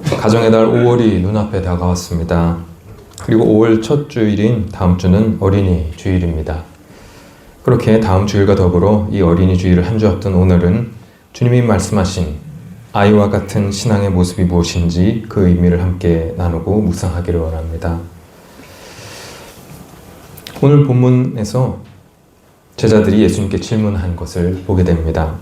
가정의 달 5월이 눈앞에 다가왔습니다. 그리고 5월 첫 주일인 다음 주는 어린이 주일입니다. 그렇게 다음 주일과 더불어 이 어린이 주일을 한 주 앞둔 오늘은 주님이 말씀하신 아이와 같은 신앙의 모습이 무엇인지 그 의미를 함께 나누고 묵상하기를 원합니다. 오늘 본문에서 제자들이 예수님께 질문한 것을 보게 됩니다.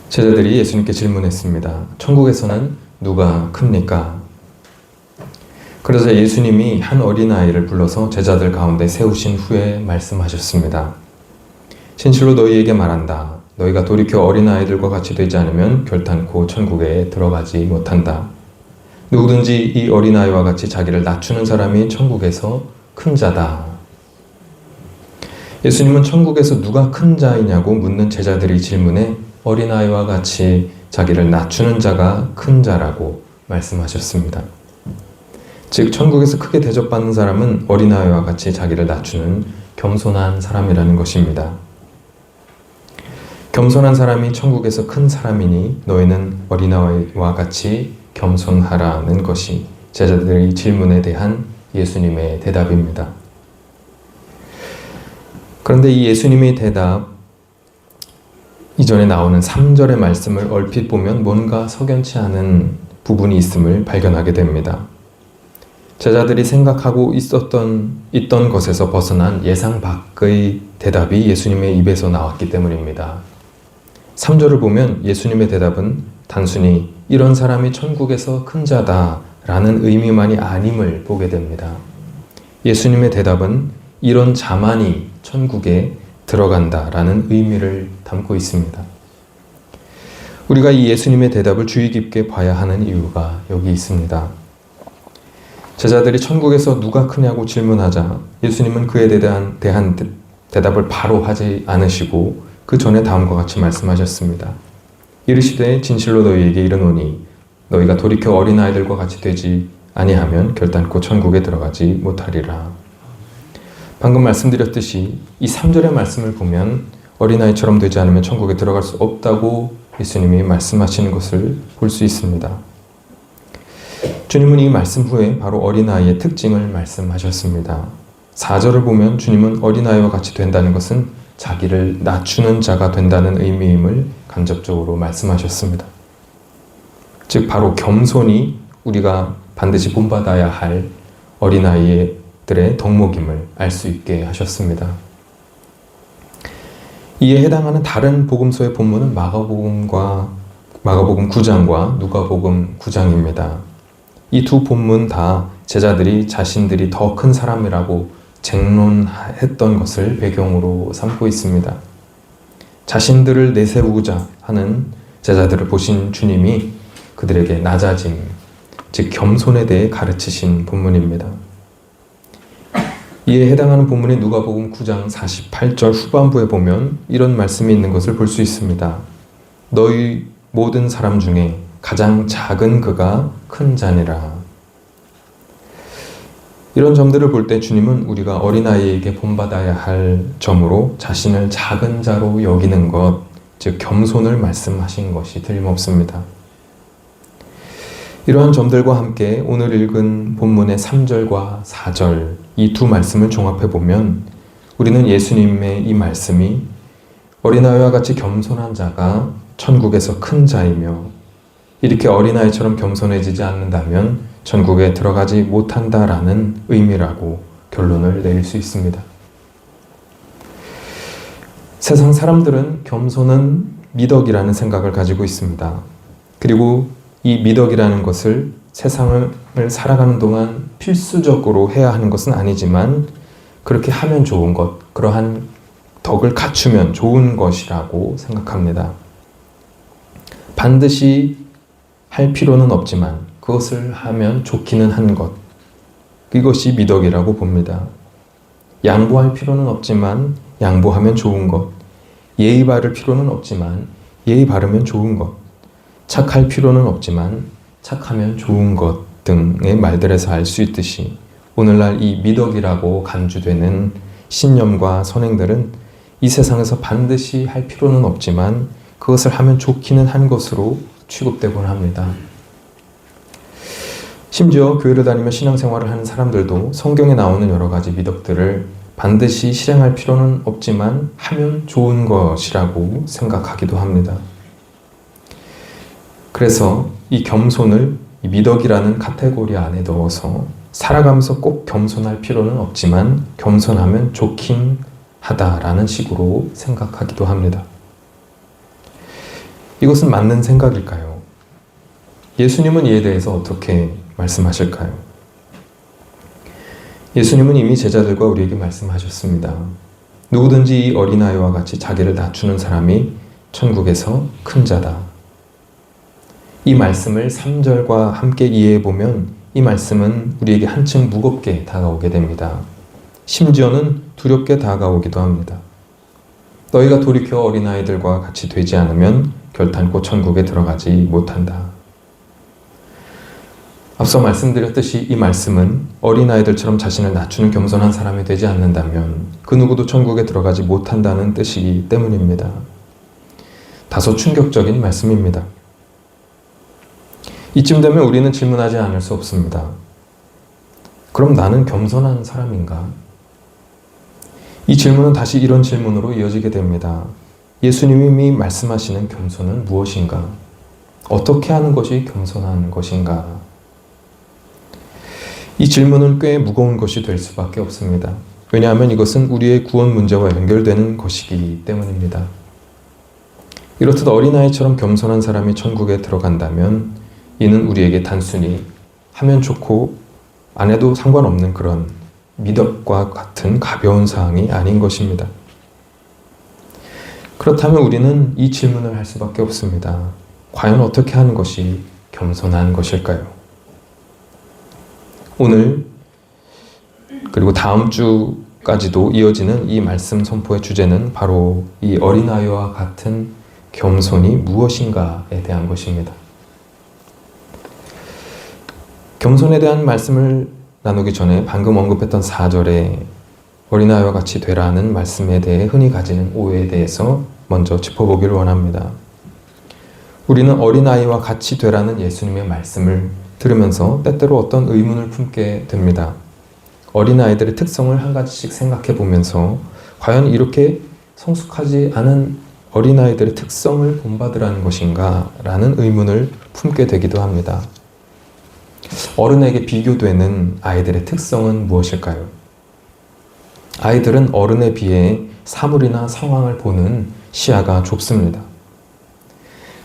제자들이 예수님께 질문했습니다. 천국에서는 누가 큽니까? 그러자 예수님이 한 어린아이를 불러서 제자들 가운데 세우신 후에 말씀하셨습니다. 진실로 너희에게 말한다. 너희가 돌이켜 어린아이들과 같이 되지 않으면 결단코 천국에 들어가지 못한다. 누구든지 이 어린아이와 같이 자기를 낮추는 사람이 천국에서 큰 자다. 예수님은 천국에서 누가 큰 자이냐고 묻는 제자들의 질문에 어린아이와 같이 자기를 낮추는 자가 큰 자라고 말씀하셨습니다. 즉 천국에서 크게 대접받는 사람은 어린아이와 같이 자기를 낮추는 겸손한 사람이라는 것입니다. 겸손한 사람이 천국에서 큰 사람이니 너희는 어린아이와 같이 겸손하라는 것이 제자들의 질문에 대한 예수님의 대답입니다. 그런데 이 예수님의 대답 이전에 나오는 3절의 말씀을 얼핏 보면 뭔가 석연치 않은 부분이 있음을 발견하게 됩니다. 제자들이 생각하고 있던 것에서 벗어난 예상 밖의 대답이 예수님의 입에서 나왔기 때문입니다. 3절을 보면 예수님의 대답은 단순히 이런 사람이 천국에서 큰 자다 라는 의미만이 아님을 보게 됩니다. 예수님의 대답은 이런 자만이 천국에 들어간다 라는 의미를 담고 있습니다. 우리가 이 예수님의 대답을 주의 깊게 봐야 하는 이유가 여기 있습니다. 제자들이 천국에서 누가 크냐고 질문하자 예수님은 그에 대한 대답을 바로 하지 않으시고 그 전에 다음과 같이 말씀하셨습니다. 이르시되 진실로 너희에게 이르노니 너희가 돌이켜 어린아이들과 같이 되지 아니하면 결단코 천국에 들어가지 못하리라. 방금 말씀드렸듯이 이 3절의 말씀을 보면 어린아이처럼 되지 않으면 천국에 들어갈 수 없다고 예수님이 말씀하시는 것을 볼 수 있습니다. 주님은 이 말씀 후에 바로 어린아이의 특징을 말씀하셨습니다. 4절을 보면 주님은 어린아이와 같이 된다는 것은 자기를 낮추는 자가 된다는 의미임을 간접적으로 말씀하셨습니다. 즉 바로 겸손이 우리가 반드시 본받아야 할 어린아이들의 덕목임을 알 수 있게 하셨습니다. 이에 해당하는 다른 복음서의 본문은 마가복음 9장과 누가복음 9장입니다. 이 두 본문 다 제자들이 자신들이 더 큰 사람이라고 쟁론했던 것을 배경으로 삼고 있습니다. 자신들을 내세우고자 하는 제자들을 보신 주님이 그들에게 낮아짐, 즉 겸손에 대해 가르치신 본문입니다. 이에 해당하는 본문이 누가복음 9장 48절 후반부에 보면 이런 말씀이 있는 것을 볼 수 있습니다. 너희 모든 사람 중에 가장 작은 그가 큰 자니라. 이런 점들을 볼 때 주님은 우리가 어린아이에게 본받아야 할 점으로 자신을 작은 자로 여기는 것, 즉 겸손을 말씀하신 것이 틀림없습니다. 이러한 점들과 함께 오늘 읽은 본문의 3절과 4절 이 두 말씀을 종합해 보면 우리는 예수님의 이 말씀이 어린아이와 같이 겸손한 자가 천국에서 큰 자이며 이렇게 어린아이처럼 겸손해지지 않는다면 천국에 들어가지 못한다라는 의미라고 결론을 내릴 수 있습니다. 세상 사람들은 겸손은 미덕이라는 생각을 가지고 있습니다. 그리고 이 미덕이라는 것을 세상을 살아가는 동안 필수적으로 해야 하는 것은 아니지만 그렇게 하면 좋은 것, 그러한 덕을 갖추면 좋은 것이라고 생각합니다. 반드시 할 필요는 없지만 그것을 하면 좋기는 한 것, 이것이 미덕이라고 봅니다. 양보할 필요는 없지만 양보하면 좋은 것, 예의 바를 필요는 없지만 예의 바르면 좋은 것, 착할 필요는 없지만 착하면 좋은 것 등의 말들에서 알 수 있듯이 오늘날 이 미덕이라고 간주되는 신념과 선행들은 이 세상에서 반드시 할 필요는 없지만 그것을 하면 좋기는 한 것으로 취급되곤 합니다. 심지어 교회를 다니며 신앙생활을 하는 사람들도 성경에 나오는 여러 가지 미덕들을 반드시 실행할 필요는 없지만 하면 좋은 것이라고 생각하기도 합니다. 그래서 이 겸손을 이 미덕이라는 카테고리 안에 넣어서 살아가면서 꼭 겸손할 필요는 없지만 겸손하면 좋긴 하다라는 식으로 생각하기도 합니다. 이것은 맞는 생각일까요? 예수님은 이에 대해서 어떻게 말씀하실까요? 예수님은 이미 제자들과 우리에게 말씀하셨습니다. 누구든지 이 어린아이와 같이 자기를 낮추는 사람이 천국에서 큰 자다. 이 말씀을 3절과 함께 이해해보면 이 말씀은 우리에게 한층 무겁게 다가오게 됩니다. 심지어는 두렵게 다가오기도 합니다. 너희가 돌이켜 어린아이들과 같이 되지 않으면 결탄코 천국에 들어가지 못한다. 앞서 말씀드렸듯이 이 말씀은 어린아이들처럼 자신을 낮추는 겸손한 사람이 되지 않는다면 그 누구도 천국에 들어가지 못한다는 뜻이기 때문입니다. 다소 충격적인 말씀입니다. 이쯤 되면 우리는 질문하지 않을 수 없습니다. 그럼 나는 겸손한 사람인가? 이 질문은 다시 이런 질문으로 이어지게 됩니다. 예수님이 말씀하시는 겸손은 무엇인가? 어떻게 하는 것이 겸손한 것인가? 이 질문은 꽤 무거운 것이 될 수밖에 없습니다. 왜냐하면 이것은 우리의 구원 문제와 연결되는 것이기 때문입니다. 이렇듯 어린아이처럼 겸손한 사람이 천국에 들어간다면 이는 우리에게 단순히 하면 좋고 안 해도 상관없는 그런 미덕과 같은 가벼운 사항이 아닌 것입니다. 그렇다면 우리는 이 질문을 할 수밖에 없습니다. 과연 어떻게 하는 것이 겸손한 것일까요? 오늘 그리고 다음 주까지도 이어지는 이 말씀 선포의 주제는 바로 이 어린아이와 같은 겸손이 무엇인가에 대한 것입니다. 겸손에 대한 말씀을 나누기 전에 방금 언급했던 4절에 어린아이와 같이 되라는 말씀에 대해 흔히 가지는 오해에 대해서 먼저 짚어보기를 원합니다. 우리는 어린아이와 같이 되라는 예수님의 말씀을 들으면서 때때로 어떤 의문을 품게 됩니다. 어린아이들의 특성을 한 가지씩 생각해 보면서 과연 이렇게 성숙하지 않은 어린아이들의 특성을 본받으라는 것인가? 라는 의문을 품게 되기도 합니다. 어른에게 비교되는 아이들의 특성은 무엇일까요? 아이들은 어른에 비해 사물이나 상황을 보는 시야가 좁습니다.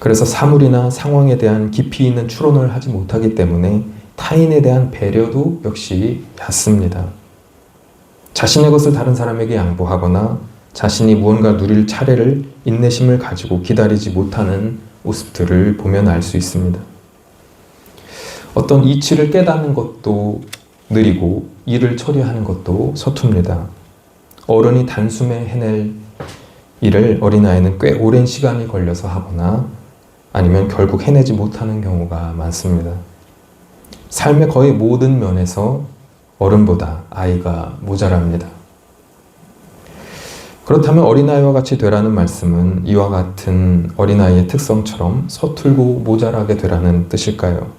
그래서 사물이나 상황에 대한 깊이 있는 추론을 하지 못하기 때문에 타인에 대한 배려도 역시 얕습니다. 자신의 것을 다른 사람에게 양보하거나 자신이 무언가 누릴 차례를 인내심을 가지고 기다리지 못하는 모습들을 보면 알 수 있습니다. 어떤 이치를 깨닫는 것도 느리고 일을 처리하는 것도 서툽니다. 어른이 단숨에 해낼 일을 어린아이는 꽤 오랜 시간이 걸려서 하거나 아니면 결국 해내지 못하는 경우가 많습니다. 삶의 거의 모든 면에서 어른보다 아이가 모자랍니다. 그렇다면 어린아이와 같이 되라는 말씀은 이와 같은 어린아이의 특성처럼 서툴고 모자라게 되라는 뜻일까요?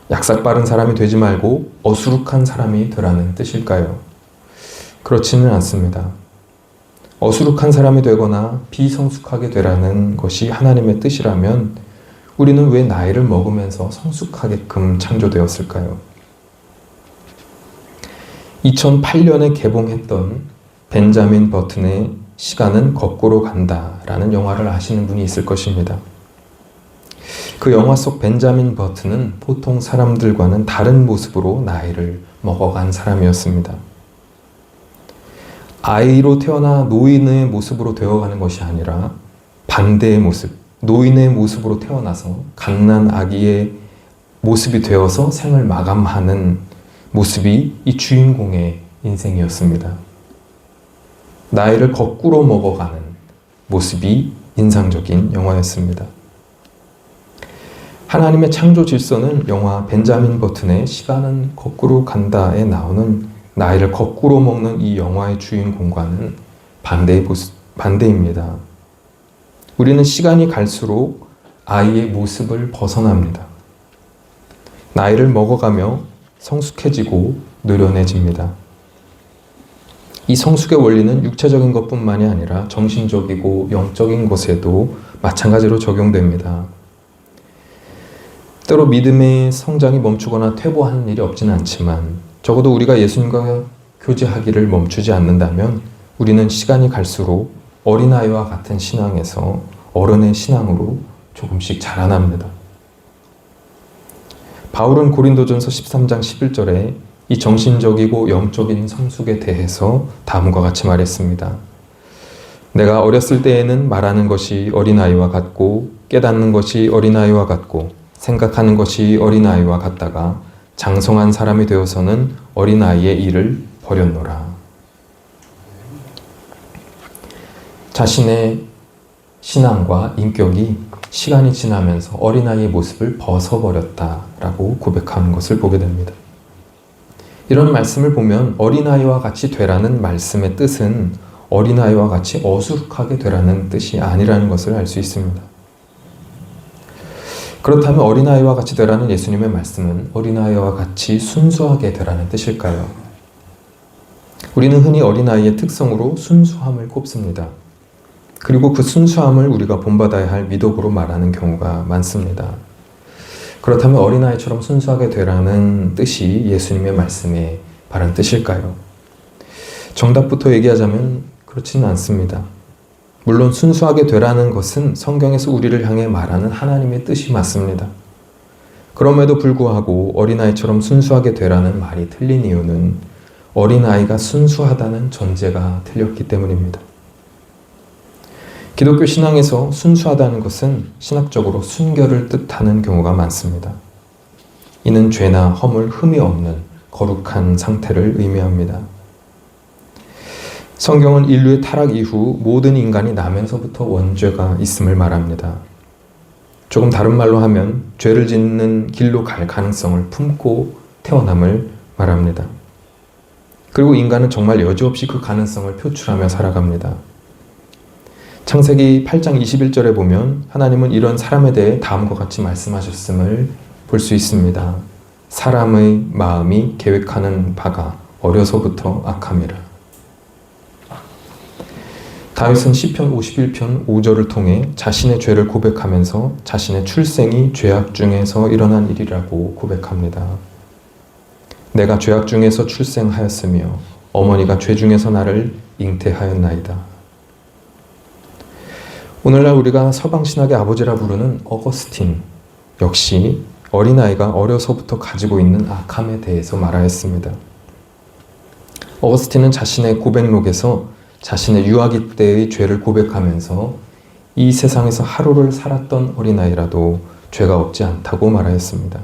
약삭 빠른 사람이 되지 말고 어수룩한 사람이 되라는 뜻일까요? 그렇지는 않습니다. 어수룩한 사람이 되거나 비성숙하게 되라는 것이 하나님의 뜻이라면 우리는 왜 나이를 먹으면서 성숙하게끔 창조되었을까요? 2008년에 개봉했던 벤자민 버튼의 시간은 거꾸로 간다라는 영화를 아시는 분이 있을 것입니다. 그 영화 속 벤자민 버튼은 보통 사람들과는 다른 모습으로 나이를 먹어간 사람이었습니다. 아이로 태어나 노인의 모습으로 되어가는 것이 아니라 반대의 모습, 노인의 모습으로 태어나서 갓난 아기의 모습이 되어서 생을 마감하는 모습이 이 주인공의 인생이었습니다. 나이를 거꾸로 먹어가는 모습이 인상적인 영화였습니다. 하나님의 창조 질서는 영화 벤자민 버튼의 시간은 거꾸로 간다에 나오는 나이를 거꾸로 먹는 이 영화의 주인공과는 반대입니다. 우리는 시간이 갈수록 아이의 모습을 벗어납니다. 나이를 먹어가며 성숙해지고 노련해집니다. 이 성숙의 원리는 육체적인 것뿐만이 아니라 정신적이고 영적인 것에도 마찬가지로 적용됩니다. 때로 믿음의 성장이 멈추거나 퇴보하는 일이 없지는 않지만 적어도 우리가 예수님과 교제하기를 멈추지 않는다면 우리는 시간이 갈수록 어린아이와 같은 신앙에서 어른의 신앙으로 조금씩 자라납니다. 바울은 고린도전서 13장 11절에 이 정신적이고 영적인 성숙에 대해서 다음과 같이 말했습니다. 내가 어렸을 때에는 말하는 것이 어린아이와 같고 깨닫는 것이 어린아이와 같고 생각하는 것이 어린아이와 같다가 장성한 사람이 되어서는 어린아이의 일을 버렸노라. 자신의 신앙과 인격이 시간이 지나면서 어린아이의 모습을 벗어버렸다라고 고백하는 것을 보게 됩니다. 이런 말씀을 보면 어린아이와 같이 되라는 말씀의 뜻은 어린아이와 같이 어수룩하게 되라는 뜻이 아니라는 것을 알 수 있습니다. 그렇다면 어린아이와 같이 되라는 예수님의 말씀은 어린아이와 같이 순수하게 되라는 뜻일까요? 우리는 흔히 어린아이의 특성으로 순수함을 꼽습니다. 그리고 그 순수함을 우리가 본받아야 할 미덕으로 말하는 경우가 많습니다. 그렇다면 어린아이처럼 순수하게 되라는 뜻이 예수님의 말씀의 바른 뜻일까요? 정답부터 얘기하자면 그렇지는 않습니다. 물론 순수하게 되라는 것은 성경에서 우리를 향해 말하는 하나님의 뜻이 맞습니다. 그럼에도 불구하고 어린아이처럼 순수하게 되라는 말이 틀린 이유는 어린아이가 순수하다는 전제가 틀렸기 때문입니다. 기독교 신앙에서 순수하다는 것은 신학적으로 순결을 뜻하는 경우가 많습니다. 이는 죄나 허물, 흠이 없는 거룩한 상태를 의미합니다. 성경은 인류의 타락 이후 모든 인간이 나면서부터 원죄가 있음을 말합니다. 조금 다른 말로 하면 죄를 짓는 길로 갈 가능성을 품고 태어남을 말합니다. 그리고 인간은 정말 여지없이 그 가능성을 표출하며 살아갑니다. 창세기 8장 21절에 보면 하나님은 이런 사람에 대해 다음과 같이 말씀하셨음을 볼 수 있습니다. 사람의 마음이 계획하는 바가 어려서부터 악함이라. 다윗은 시편 51편 5절을 통해 자신의 죄를 고백하면서 자신의 출생이 죄악 중에서 일어난 일이라고 고백합니다. 내가 죄악 중에서 출생하였으며 어머니가 죄 중에서 나를 잉태하였나이다. 오늘날 우리가 서방신학의 아버지라 부르는 어거스틴 역시 어린아이가 어려서부터 가지고 있는 악함에 대해서 말하였습니다. 어거스틴은 자신의 고백록에서 자신의 유아기 때의 죄를 고백하면서 이 세상에서 하루를 살았던 어린아이라도 죄가 없지 않다고 말하였습니다.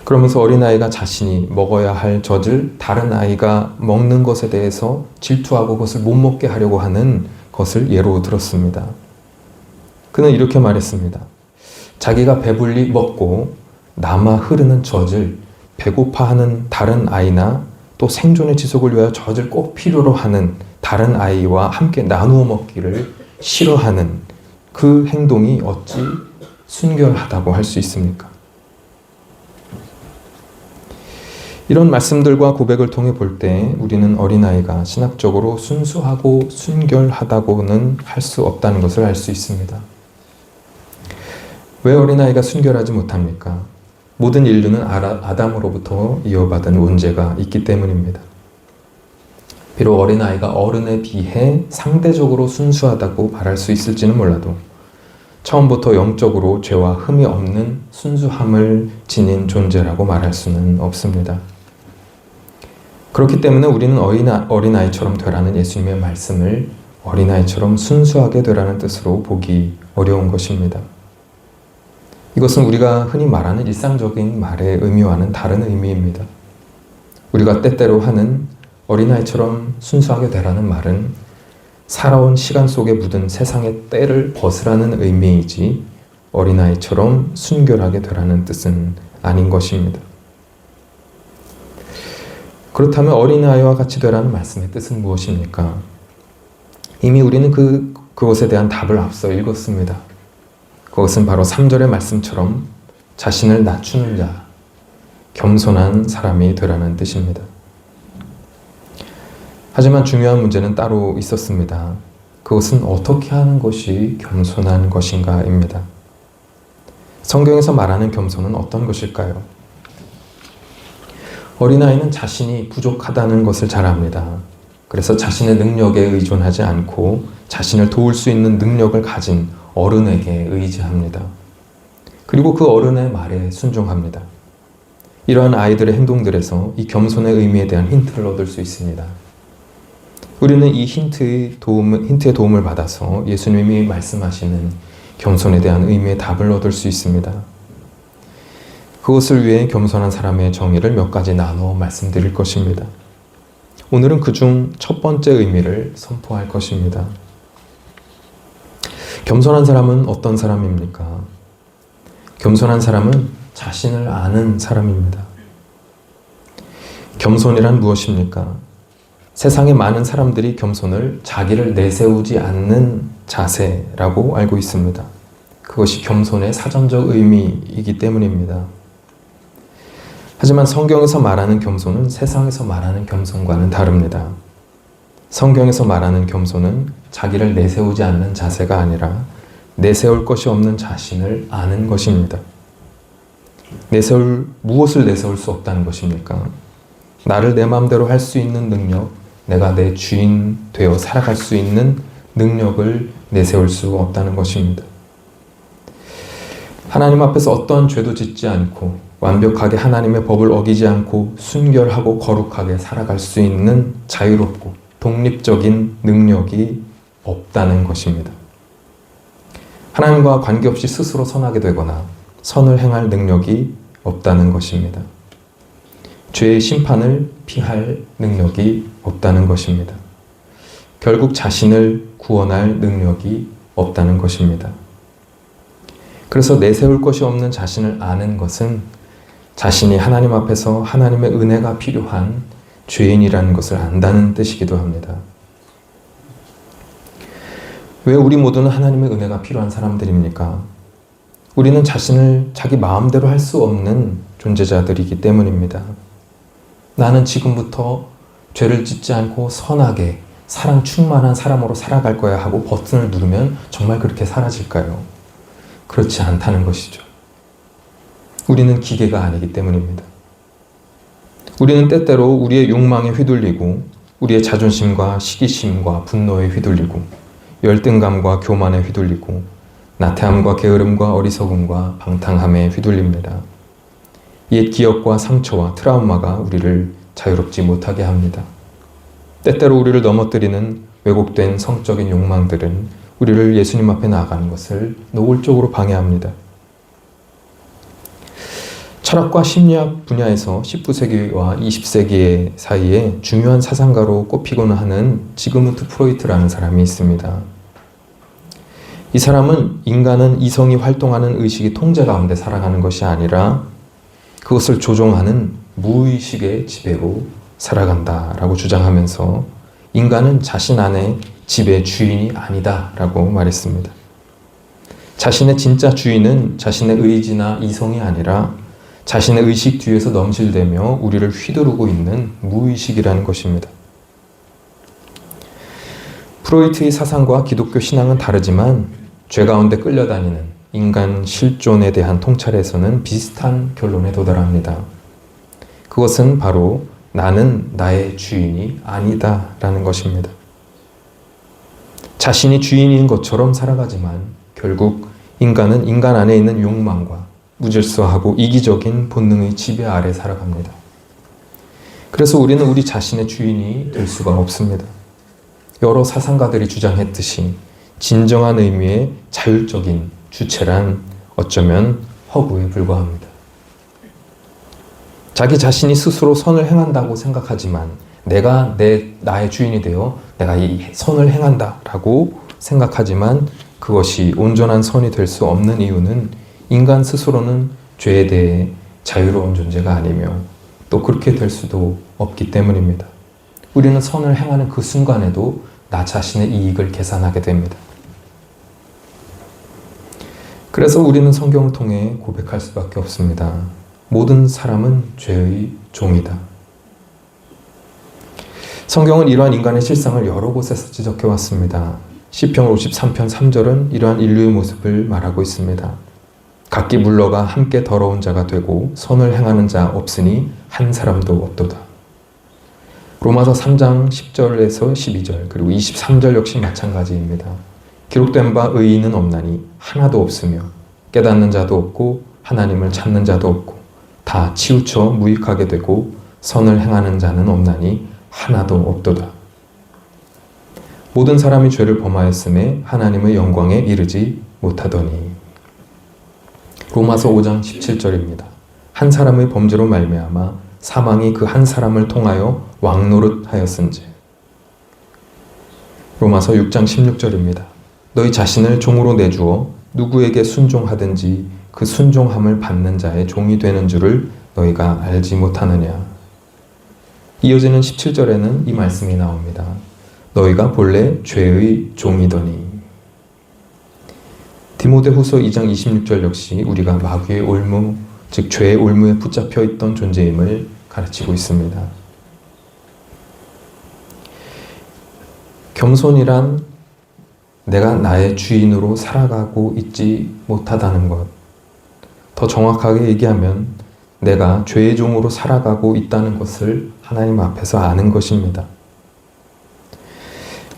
그러면서 어린아이가 자신이 먹어야 할 젖을 다른 아이가 먹는 것에 대해서 질투하고 그것을 못 먹게 하려고 하는 것을 예로 들었습니다. 그는 이렇게 말했습니다. 자기가 배불리 먹고 남아 흐르는 젖을 배고파하는 다른 아이나 또 생존의 지속을 위하여 젖을 꼭 필요로 하는 다른 아이와 함께 나누어 먹기를 싫어하는 그 행동이 어찌 순결하다고 할 수 있습니까? 이런 말씀들과 고백을 통해 볼 때 우리는 어린아이가 신학적으로 순수하고 순결하다고는 할 수 없다는 것을 알 수 있습니다. 왜 어린아이가 순결하지 못합니까? 모든 인류는 아담으로부터 이어받은 원죄가 있기 때문입니다. 비록 어린아이가 어른에 비해 상대적으로 순수하다고 말할 수 있을지는 몰라도 처음부터 영적으로 죄와 흠이 없는 순수함을 지닌 존재라고 말할 수는 없습니다. 그렇기 때문에 우리는 어린아이처럼 되라는 예수님의 말씀을 어린아이처럼 순수하게 되라는 뜻으로 보기 어려운 것입니다. 이것은 우리가 흔히 말하는 일상적인 말의 의미와는 다른 의미입니다. 우리가 때때로 하는 어린아이처럼 순수하게 되라는 말은 살아온 시간 속에 묻은 세상의 때를 벗으라는 의미이지 어린아이처럼 순결하게 되라는 뜻은 아닌 것입니다. 그렇다면 어린아이와 같이 되라는 말씀의 뜻은 무엇입니까? 이미 우리는 그것에 대한 답을 앞서 읽었습니다. 그것은 바로 3절의 말씀처럼 자신을 낮추는 자, 겸손한 사람이 되라는 뜻입니다. 하지만 중요한 문제는 따로 있었습니다. 그것은 어떻게 하는 것이 겸손한 것인가입니다. 성경에서 말하는 겸손은 어떤 것일까요? 어린아이는 자신이 부족하다는 것을 잘 압니다. 그래서 자신의 능력에 의존하지 않고 자신을 도울 수 있는 능력을 가진 어른에게 의지합니다. 그리고 그 어른의 말에 순종합니다. 이러한 아이들의 행동들에서 이 겸손의 의미에 대한 힌트를 얻을 수 있습니다. 우리는 이 힌트의 도움을 받아서 예수님이 말씀하시는 겸손에 대한 의미의 답을 얻을 수 있습니다. 그것을 위해 겸손한 사람의 정의를 몇 가지 나누어 말씀드릴 것입니다. 오늘은 그중 첫 번째 의미를 선포할 것입니다. 겸손한 사람은 어떤 사람입니까? 겸손한 사람은 자신을 아는 사람입니다. 겸손이란 무엇입니까? 세상의 많은 사람들이 겸손을 자기를 내세우지 않는 자세라고 알고 있습니다. 그것이 겸손의 사전적 의미이기 때문입니다. 하지만 성경에서 말하는 겸손은 세상에서 말하는 겸손과는 다릅니다. 성경에서 말하는 겸손은 자기를 내세우지 않는 자세가 아니라 내세울 것이 없는 자신을 아는 것입니다. 무엇을 내세울 수 없다는 것입니까? 나를 내 마음대로 할 수 있는 능력, 내가 내 주인 되어 살아갈 수 있는 능력을 내세울 수 없다는 것입니다. 하나님 앞에서 어떠한 죄도 짓지 않고 완벽하게 하나님의 법을 어기지 않고 순결하고 거룩하게 살아갈 수 있는 자유롭고 독립적인 능력이 없다는 것입니다. 하나님과 관계없이 스스로 선하게 되거나 선을 행할 능력이 없다는 것입니다. 죄의 심판을 피할 능력이 없다는 것입니다. 결국 자신을 구원할 능력이 없다는 것입니다. 그래서 내세울 것이 없는 자신을 아는 것은 자신이 하나님 앞에서 하나님의 은혜가 필요한 죄인이라는 것을 안다는 뜻이기도 합니다. 왜 우리 모두는 하나님의 은혜가 필요한 사람들입니까? 우리는 자신을 자기 마음대로 할 수 없는 존재자들이기 때문입니다. 나는 지금부터 죄를 짓지 않고 선하게 사랑 충만한 사람으로 살아갈 거야 하고 버튼을 누르면 정말 그렇게 사라질까요? 그렇지 않다는 것이죠. 우리는 기계가 아니기 때문입니다. 우리는 때때로 우리의 욕망에 휘둘리고 우리의 자존심과 시기심과 분노에 휘둘리고 열등감과 교만에 휘둘리고 나태함과 게으름과 어리석음과 방탕함에 휘둘립니다. 옛 기억과 상처와 트라우마가 우리를 자유롭지 못하게 합니다. 때때로 우리를 넘어뜨리는 왜곡된 성적인 욕망들은 우리를 예수님 앞에 나아가는 것을 노골적으로 방해합니다. 철학과 심리학 분야에서 19세기와 20세기 사이에 중요한 사상가로 꼽히고는 하는 지그문트 프로이트라는 사람이 있습니다. 이 사람은 인간은 이성이 활동하는 의식이 통제 가운데 살아가는 것이 아니라 그것을 조종하는 무의식의 지배로 살아간다라고 주장하면서 인간은 자신 안에 집의 주인이 아니다라고 말했습니다. 자신의 진짜 주인은 자신의 의지나 이성이 아니라 자신의 의식 뒤에서 넘실대며 우리를 휘두르고 있는 무의식이라는 것입니다. 프로이트의 사상과 기독교 신앙은 다르지만 죄 가운데 끌려다니는 인간 실존에 대한 통찰에서는 비슷한 결론에 도달합니다. 그것은 바로 나는 나의 주인이 아니다 라는 것입니다. 자신이 주인인 것처럼 살아가지만 결국 인간은 인간 안에 있는 욕망과 무질서하고 이기적인 본능의 지배 아래 살아갑니다. 그래서 우리는 우리 자신의 주인이 될 수가 없습니다. 여러 사상가들이 주장했듯이 진정한 의미의 자율적인 주체란 어쩌면 허구에 불과합니다. 자기 자신이 스스로 선을 행한다고 생각하지만 내가 나의 주인이 되어 내가 이 선을 행한다라고 생각하지만 그것이 온전한 선이 될 수 없는 이유는 인간 스스로는 죄에 대해 자유로운 존재가 아니며 또 그렇게 될 수도 없기 때문입니다. 우리는 선을 행하는 그 순간에도 나 자신의 이익을 계산하게 됩니다. 그래서 우리는 성경을 통해 고백할 수밖에 없습니다. 모든 사람은 죄의 종이다. 성경은 이러한 인간의 실상을 여러 곳에서 지적해 왔습니다. 시편 53편 3절은 이러한 인류의 모습을 말하고 있습니다. 각기 물러가 함께 더러운 자가 되고 선을 행하는 자 없으니 한 사람도 없도다. 로마서 3장 10절에서 12절 그리고 23절 역시 마찬가지입니다. 기록된 바 의인은 없나니 하나도 없으며 깨닫는 자도 없고 하나님을 찾는 자도 없고 다 치우쳐 무익하게 되고 선을 행하는 자는 없나니 하나도 없도다. 모든 사람이 죄를 범하였음에 하나님의 영광에 이르지 못하더니. 로마서 5장 17절입니다. 한 사람의 범죄로 말미암아 사망이 그 한 사람을 통하여 왕노릇하였은즉. 로마서 6장 16절입니다. 너희 자신을 종으로 내주어 누구에게 순종하든지 그 순종함을 받는 자의 종이 되는 줄을 너희가 알지 못하느냐. 이어지는 17절에는 이 말씀이 나옵니다. 너희가 본래 죄의 종이더니. 디모데후서 2장 26절 역시 우리가 마귀의 올무, 즉 죄의 올무에 붙잡혀 있던 존재임을 가르치고 있습니다. 겸손이란 내가 나의 주인으로 살아가고 있지 못하다는 것. 더 정확하게 얘기하면 내가 죄의 종으로 살아가고 있다는 것을 하나님 앞에서 아는 것입니다.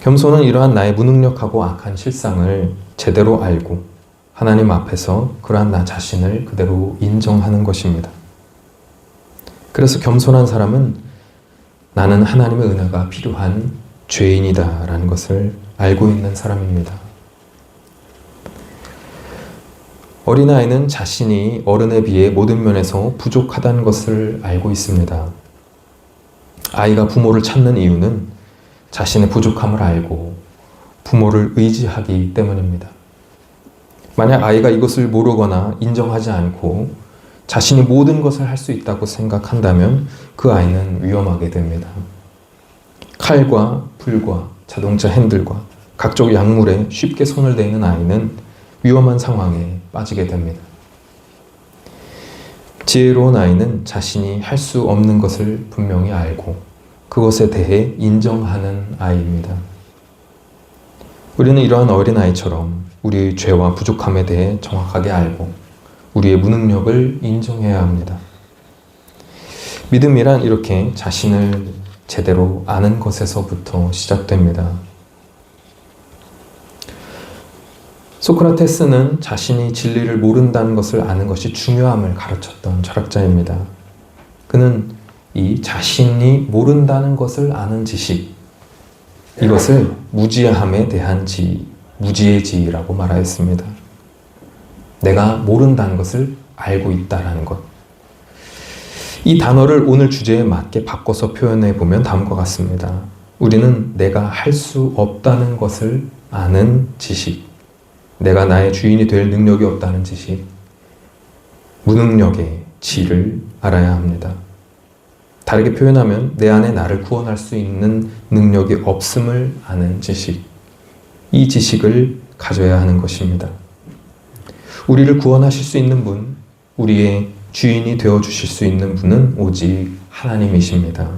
겸손은 이러한 나의 무능력하고 악한 실상을 제대로 알고 하나님 앞에서 그러한 나 자신을 그대로 인정하는 것입니다. 그래서 겸손한 사람은 나는 하나님의 은혜가 필요한 죄인이다 라는 것을 알고 있는 사람입니다. 어린아이는 자신이 어른에 비해 모든 면에서 부족하다는 것을 알고 있습니다. 아이가 부모를 찾는 이유는 자신의 부족함을 알고 부모를 의지하기 때문입니다. 만약 아이가 이것을 모르거나 인정하지 않고 자신이 모든 것을 할 수 있다고 생각한다면 그 아이는 위험하게 됩니다. 칼과 불과 자동차 핸들과 각종 약물에 쉽게 손을 대는 아이는 위험한 상황에 빠지게 됩니다. 지혜로운 아이는 자신이 할 수 없는 것을 분명히 알고 그것에 대해 인정하는 아이입니다. 우리는 이러한 어린아이처럼 우리의 죄와 부족함에 대해 정확하게 알고 우리의 무능력을 인정해야 합니다. 믿음이란 이렇게 자신을 제대로 아는 것에서부터 시작됩니다. 소크라테스는 자신이 진리를 모른다는 것을 아는 것이 중요함을 가르쳤던 철학자입니다. 그는 이 자신이 모른다는 것을 아는 지식, 이것을 무지함에 대한 지혜, 무지의 지혜라고 말하였습니다. 내가 모른다는 것을 알고 있다라는 것. 이 단어를 오늘 주제에 맞게 바꿔서 표현해 보면 다음과 같습니다. 우리는 내가 할 수 없다는 것을 아는 지식, 내가 나의 주인이 될 능력이 없다는 지식, 무능력의 지를 알아야 합니다. 다르게 표현하면 내 안에 나를 구원할 수 있는 능력이 없음을 아는 지식, 이 지식을 가져야 하는 것입니다. 우리를 구원하실 수 있는 분, 우리의 주인이 되어주실 수 있는 분은 오직 하나님이십니다.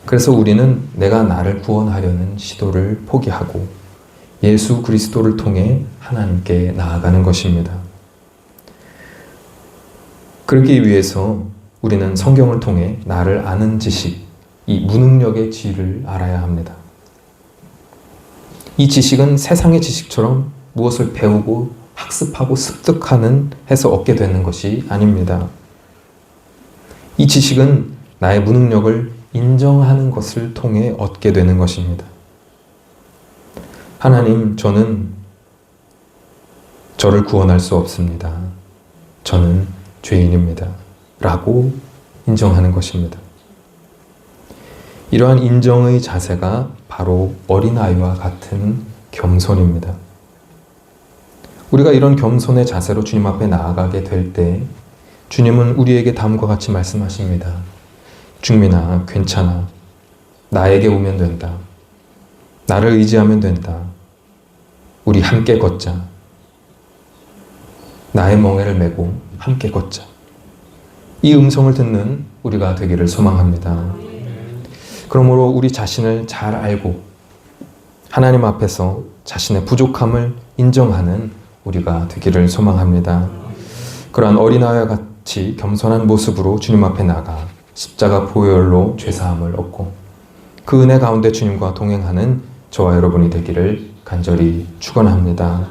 그래서 우리는 내가 나를 구원하려는 시도를 포기하고 예수 그리스도를 통해 하나님께 나아가는 것입니다. 그러기 위해서 우리는 성경을 통해 나를 아는 지식, 이 무능력의 지를 알아야 합니다. 이 지식은 세상의 지식처럼 무엇을 배우고 학습하고 습득하는 해서 얻게 되는 것이 아닙니다. 이 지식은 나의 무능력을 인정하는 것을 통해 얻게 되는 것입니다. 하나님, 저는 저를 구원할 수 없습니다. 저는 죄인입니다. 라고 인정하는 것입니다. 이러한 인정의 자세가 바로 어린아이와 같은 겸손입니다. 우리가 이런 겸손의 자세로 주님 앞에 나아가게 될 때 주님은 우리에게 다음과 같이 말씀하십니다. 중민아, 괜찮아. 나에게 오면 된다. 나를 의지하면 된다. 우리 함께 걷자. 나의 멍에를 메고 함께 걷자. 이 음성을 듣는 우리가 되기를 소망합니다. 그러므로 우리 자신을 잘 알고 하나님 앞에서 자신의 부족함을 인정하는 우리가 되기를 소망합니다. 그러한 어린아이와 같이 겸손한 모습으로 주님 앞에 나가 십자가 보혈로 죄사함을 얻고 그 은혜 가운데 주님과 동행하는 저와 여러분이 되기를 간절히 축원합니다.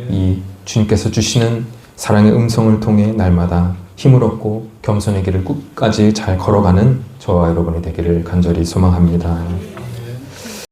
이 주님께서 주시는 사랑의 음성을 통해 날마다 힘을 얻고 겸손의 길을 끝까지 잘 걸어가는 저와 여러분이 되기를 간절히 소망합니다.